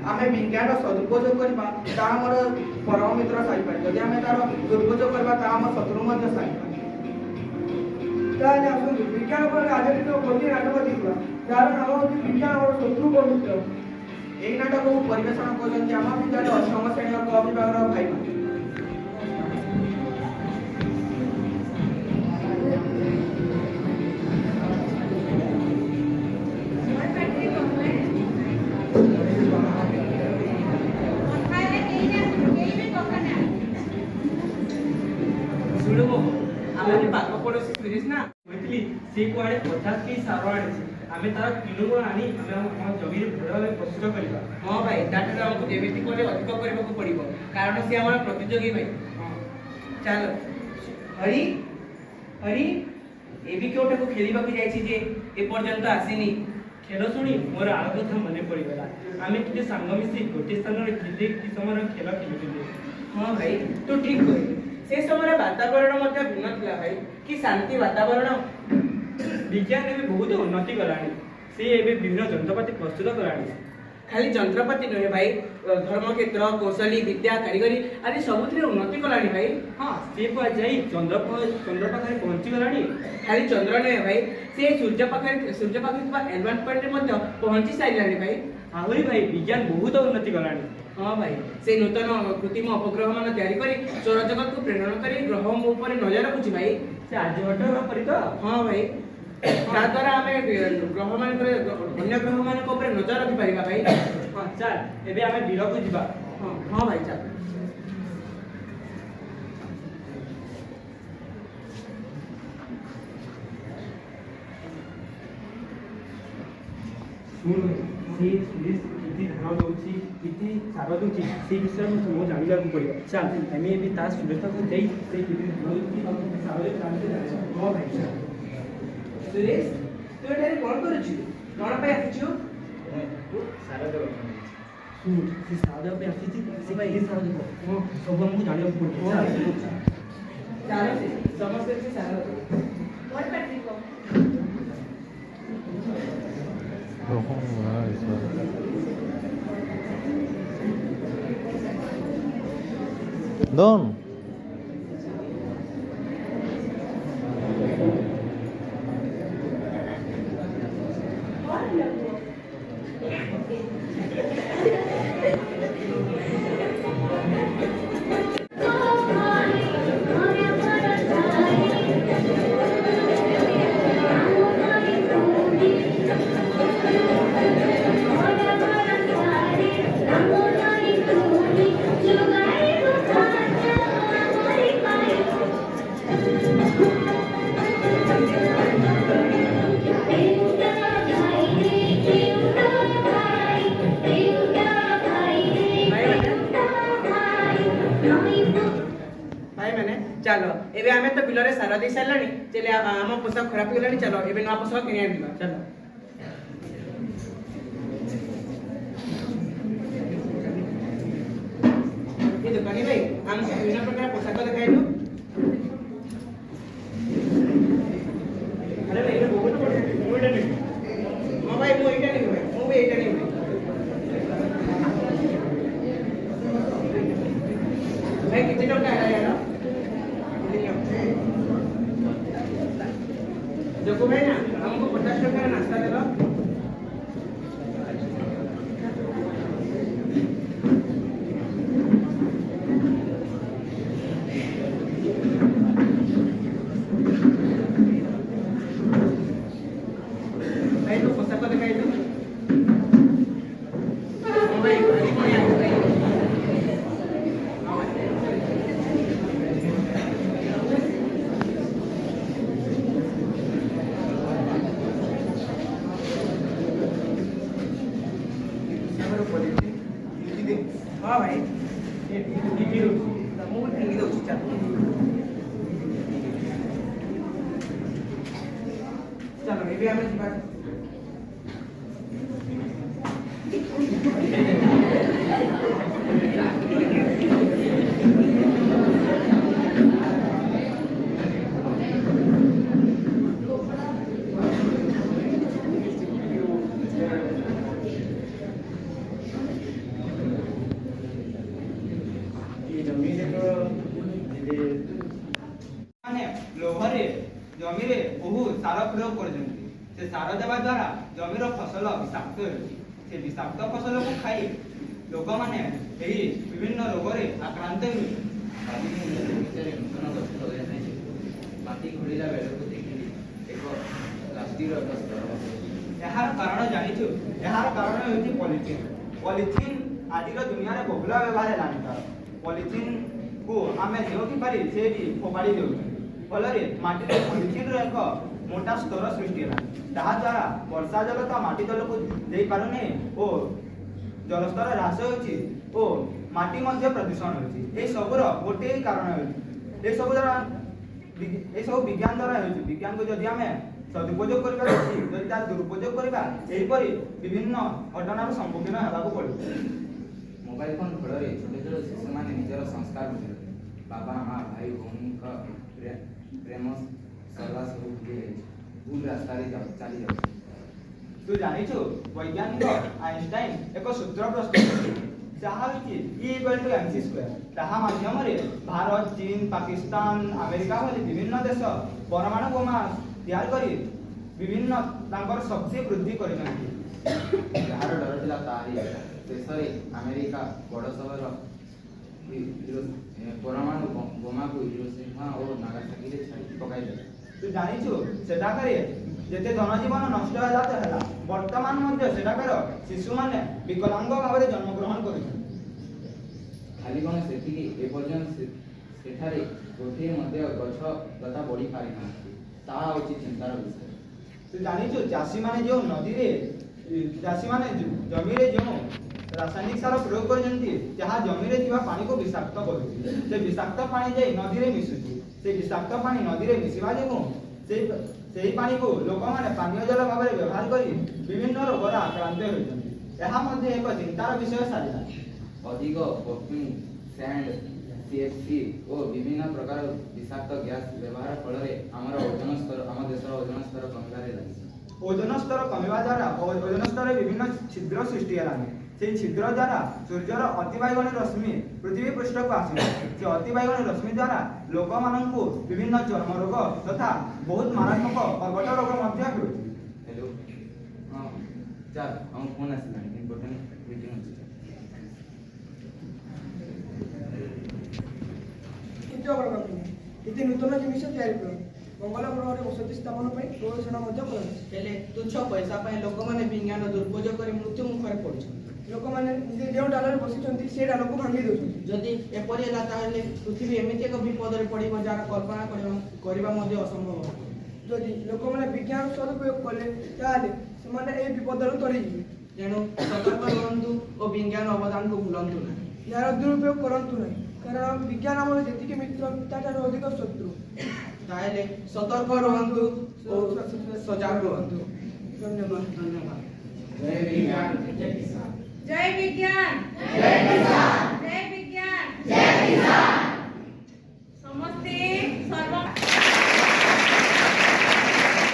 आमे विज्ञान सदुपयोग करबा ता हमर परम मित्र साइपार जदि आमे तार दुरुपयोग करबा ता हमर शत्रु मध्य साइपार ताले आसु विज्ञान पर आधारित गोटे नाटक देखिबा जार नाम होची विज्ञान और शत्रु बंधुत्व एई नाटक को परिवेषण करछन जे आमा विद्यालय अष्टम श्रेणी क विभाग भाई से कुआडे 50 के सारो आनी आमे तार किलो आनी आमे हम जमीन भरले प्रस्तुत करिबा। हां भाई डाटा हमको जेमिति कोले अधिक करबा को पड़िबो कारण से हमर प्रतियोगी भाई। चलो हरि हरि ए भी केउटा को खेलिबा को जाईछि जे ए पर्यंत आसीनी। खेल शुणी मोर आळ कथा मने पड़िगला आमे किते संग मिसी गोटे स्थान रे किते कि समय खेल खेलुथिले। हां भाई तू ठीक कहली से समय वातावरण मध्ये भिन्न थिला भाई कि शांति वातावरण। विज्ञान भी बहुत उन्नति करानी से एबे विभिन्न यंत्रपाति प्रस्तुत करानी। खाली यंत्रपाति नहे भाई धर्म क्षेत्र कौशली विद्या कारीगरी आदि सबुथिरे उन्नति करानी भाई। हां से पा जाई चंद्र पाखरे पहुंची गलानी। खाली चंद्र नहे भाई से सूर्य पाखरे एडवांस पॉइंट मध्ये पहुंची साइलानी भाई। आहुरी भाई विज्ञान बहुत उन्नति करानी। हाँ भाई से नूतन कृत्रिम उपग्रह मान तैयारी करी सौर जगत को प्रेरण करी ग्रह ऊपर नजर रखुची भाई से आर्यभट्ट परि तो। हाँ भाई ता द्वारा हमें ग्रह मान अन्य ग्रह मान ऊपर नजर रखि परिबा भाई। हां चल एबे हमें बिल को जिबा। हां हां भाई चल से पुलिस किती ध्यान दउची किती सारा दउची से विषय में समझ जानिला को पड़ियो। चल हमें भी तास सुरेता को देई से किती ध्यान दउची हम सारे जानते जाने। हां भाई सुरेश तू एठारे कोन करूछु कोन पे आछिछु सारा दो सुन से सारा पे आसी से भाई ये सारा देखो हां सब हमको जानिला को पड़ियो। चल से समस्त से सारा कोन पैट्रिक को Don. चलो एबे हमें तो बिलरे सारा दे सारलानी चले हम पोशाक खराब गेलानी। चलो एबे नवा पोशाक किने आनिबा। चलो ये दुकानी भाई हम विभिन्न प्रकार पोशाक देखाइलु। अरे भाई ये बहुत बड़ा मोइटा नहीं। हां भाई मो एटा नहीं भाई मो भी एटा नहीं भाई कितने टका है यार देखो भाई ना हमको 50 टका का नाश्ता दे दो। भाई तो पोशाक दिखाई दो। भाई भाई भाई हाँ भाई ये किती रोज मु ठेंगी दउची चल चलो एबे हमें जीवा। ଲୋଭରେ ଜମିରେ ବହୁ ସାର ପ୍ରୟୋଗ କରୁଛନ୍ତି। ସେ ସାର ଦେବା ଦ୍ୱାରା ଜମିର ଫସଲ ବିଷାକ୍ତ ହେଉଛି। ସେ ବିଷାକ୍ତ ଫସଲକୁ ଖାଇ ଲୋକମାନେ ଏହି ବିଭିନ୍ନ ରୋଗରେ ଆକ୍ରାନ୍ତ ହେଉଛନ୍ତି। ନୂତନ ଗଛ ଲଗାଇବା ପାଇଁ ମାଟି ଖୋଳିଲା ବେଳକୁ ଦେଖିଲି ଏକ ପ୍ଲାଷ୍ଟିକର ଏକ ସ୍ତର। ଏହାର କାରଣ ଜାଣିଛୁ? ଏହାର କାରଣ ହେଉଛି ପଲିଥିନ୍। ପଲିଥିନ୍ ଆଜିର ଦୁନିଆରେ ବହୁଳ ବ୍ୟବହାର ହେଲାଣି। ତାର ପଲିଥିନ୍କୁ ଆମେ ଯେଉଁଠି ପାରି ସେଇଠି ଫୋପାଡ଼ି ଦେଉଛନ୍ତି। ଫଳରେ ମାଟିରେ ପଲିଥିନ୍ର ଏକ ମୋଟା ସ୍ତର ସୃଷ୍ଟି ହେଲାଣି। ତାହା ଦ୍ୱାରା ବର୍ଷା ଜଳ ତା ମାଟି ତଳକୁ ଯାଇପାରୁନି ଓ ଜଳସ୍ତର ହ୍ରାସ ହେଉଛି ଓ ମାଟି ମଧ୍ୟ ପ୍ରଦୂଷଣ ହେଉଛି। ଏସବୁର ଗୋଟିଏ କାରଣ ହେଉଛି ଏସବୁ ବିଜ୍ଞାନ ଦ୍ୱାରା ହେଉଛି। ବିଜ୍ଞାନକୁ ଯଦି ଆମେ ସଦୁପଯୋଗ କରିବା ଯଦି ତାର ଦୁରୁପଯୋଗ କରିବା ଏହିପରି ବିଭିନ୍ନ ଘଟଣାର ସମ୍ମୁଖୀନ ହେବାକୁ ପଡ଼ିବ। ମୋବାଇଲ ଫୋନ ଫଳରେ ଛୋଟ ଛୋଟ ଶିଶୁମାନେ ନିଜର ସଂସ୍କାର ବୁଝିଲେ। ବାବା ମା ଭାଇ ଭଉଣୀଙ୍କ ପ୍ରେମ ଶ୍ରଦ୍ଧା ସବୁ ଭୁଲି ଯାଇଛି। ଭୁଲ ରାସ୍ତାରେ ଚାଲି ଯାଉଛି। ତୁ ଜାଣିଛୁ ବୈଜ୍ଞାନିକ ଆଇନଷ୍ଟାଇନ ଏକ ସୂତ୍ର ପ୍ରସ୍ତୁତ କରିଛନ୍ତି। ଯାହା ହେଉଛି E=mc²। ତାହା ମାଧ୍ୟମରେ ଭାରତ, ଚୀନ, ପାକିସ୍ତାନ, ଆମେରିକା ଭଳି ବିଭିନ୍ନ ଦେଶ ପରମାଣୁ ବୋମା ତିଆରି କରି ବିଭିନ୍ନ ତାଙ୍କର ଶକ୍ତି ବୃଦ୍ଧି କରିଛନ୍ତି। ଯାହାର ଡର ଥିଲା ତାହାରି ଶେଷରେ ଆମେରିକା ବଡ଼ ସହର ପରମାଣୁ ବୋମାକୁ ହିରୋସୀମା ଓ ନାଗାସାକିରେ ଛାଡ଼ି ପକାଇଦେଲା। ତୁ ଜାଣିଛୁ ସେଠାକାରେ ଯେତେ ଧନଜୀବନ ନଷ୍ଟ ହେଲା ତ ହେଲା, ବର୍ତ୍ତମାନ ମଧ୍ୟ ସେଠାକାର ଶିଶୁମାନେ ବିକଳାଙ୍ଗ ଭାବରେ ଜନ୍ମଗ୍ରହଣ କରୁଛନ୍ତି। ଖାଲି କ'ଣ ସେତିକି, ଏପର୍ଯ୍ୟନ୍ତ ସେଠାରେ ଗୋଟିଏ ମଧ୍ୟ ଗଛ ଲତା ବଢ଼ି ପାରିନାହାନ୍ତି। ତାହା ହେଉଛି ଚିନ୍ତାର ବିଷୟ। ତୁ ଜାଣିଛୁ ଚାଷୀମାନେ ଜମିରେ ଯେଉଁ ରାସାୟନିକ ସାର ପ୍ରୟୋଗ କରୁଛନ୍ତି ଯାହା ଜମିରେ ଥିବା ପାଣିକୁ ବିଷାକ୍ତ କରୁଛି। ସେ ବିଷାକ୍ତ ପାଣି ଯାଇ ନଦୀରେ ମିଶୁଛି। ସେ ବିଷାକ୍ତ ପାଣି ନଦୀରେ ମିଶିବା ଯୋଗୁଁ ସେହି ପାଣିକୁ ଲୋକମାନେ ପାନୀୟ ଜଳ ଭାବରେ ବ୍ୟବହାର କରି ବିଭିନ୍ନ ରୋଗରେ ଆକ୍ରାନ୍ତ ହେଉଛନ୍ତି। ଏହା ମଧ୍ୟ ଏକ ଚିନ୍ତାର ବିଷୟ ସାଜିଲାଣି। ଅଧିକ ପର୍ଫ୍ୟୁମ୍, ସ୍ୟାଣ୍ଡ, CFC ଓ ବିଭିନ୍ନ ପ୍ରକାର ବିଷାକ୍ତ ଗ୍ୟାସ୍ ବ୍ୟବହାର ଫଳରେ ଆମ ଦେଶର ଓଜନ ସ୍ତର କମିବାରେ ଲାଗିଛି। ଓଜନ ସ୍ତର କମିବା ଦ୍ୱାରା ଓଜନ ସ୍ତରରେ ବିଭିନ୍ନ ଛିଦ୍ର ସୃଷ୍ଟି ହେଲାଣି। ସେହି ଛିଦ୍ର ଦ୍ୱାରା ସୂର୍ଯ୍ୟର ଅତିବାଇଗଣୀ ରଶ୍ମି ପୃଥିବୀ ପୃଷ୍ଠକୁ ଆସିବ। ସେ ଅତିବାଇଗଣୀ ରଶ୍ମି ଦ୍ୱାରା ଲୋକମାନଙ୍କୁ ବିଭିନ୍ନ ଚର୍ମ ରୋଗ ତଥା ବହୁତ ମାରାତ୍ମକ କର୍କଟ ରୋଗ ମଧ୍ୟ ହେଉଛି। ହ୍ୟାଲୋ, ହଁ ଚାଲ ଆମ ଫୋନ୍ ଆସିଲାଣି, ଇମ୍ପୋର୍ଟାଣ୍ଟ ମିଟିଂ ଅଛି। କିଛି ନୂତନ ଜିନିଷ ତିଆରି କର। ମଙ୍ଗଳ ଗ୍ରହରେ ବସତି ସ୍ଥାପନ ପାଇଁ ଗବେଷଣା ମଧ୍ୟ କରାଯାଉଛି। ହେଲେ ତୁଚ୍ଛ ପଇସା ପାଇଁ ଲୋକମାନେ ବିଜ୍ଞାନ ଦୁରୁପଯୋଗ କରି ମୃତ୍ୟୁ ମୁଖରେ ପଡୁଛନ୍ତି। ଲୋକମାନେ ଯେଉଁ ଡାଲରେ ବସିଛନ୍ତି ସେ ଡାଲକୁ ଭାଙ୍ଗି ଦେଉଛନ୍ତି। ଯଦି ଏପରି ହେଲା ତାହେଲେ ପୃଥିବୀ ଏମିତି ଏକ ବିପଦରେ ପଡ଼ିବ ଯାହାର କଳ୍ପନା କରିବା ମଧ୍ୟ ଅସମ୍ଭବ। ଯଦି ଲୋକମାନେ ବିଜ୍ଞାନ ସଦୁପଯୋଗ କଲେ ତାହେଲେ ସେମାନେ ଏହି ବିପଦରୁ ତରିଯିବେ। ତେଣୁ ସତର୍କ ରୁହନ୍ତୁ ଓ ବିଜ୍ଞାନ ଅବଦାନକୁ ଭୁଲନ୍ତୁ ନାହିଁ। ଏହାର ଦୁରୁପଯୋଗ କରନ୍ତୁ ନାହିଁ, କାରଣ ବିଜ୍ଞାନ ଆମର ଯେତିକି ମିତ୍ର ତାଠାରୁ ଅଧିକ ଶତ୍ରୁ। ତାହେଲେ ସତର୍କ ରୁହନ୍ତୁ ଓ ସଜାଗ ରୁହନ୍ତୁ। ଧନ୍ୟବାଦ। ଧନ୍ୟବାଦ। ଜୟ ବିଜ୍ଞାନ, ଜୟ କିସାନ। जय विज्ञान जय किसान जय विज्ञान जय किसान।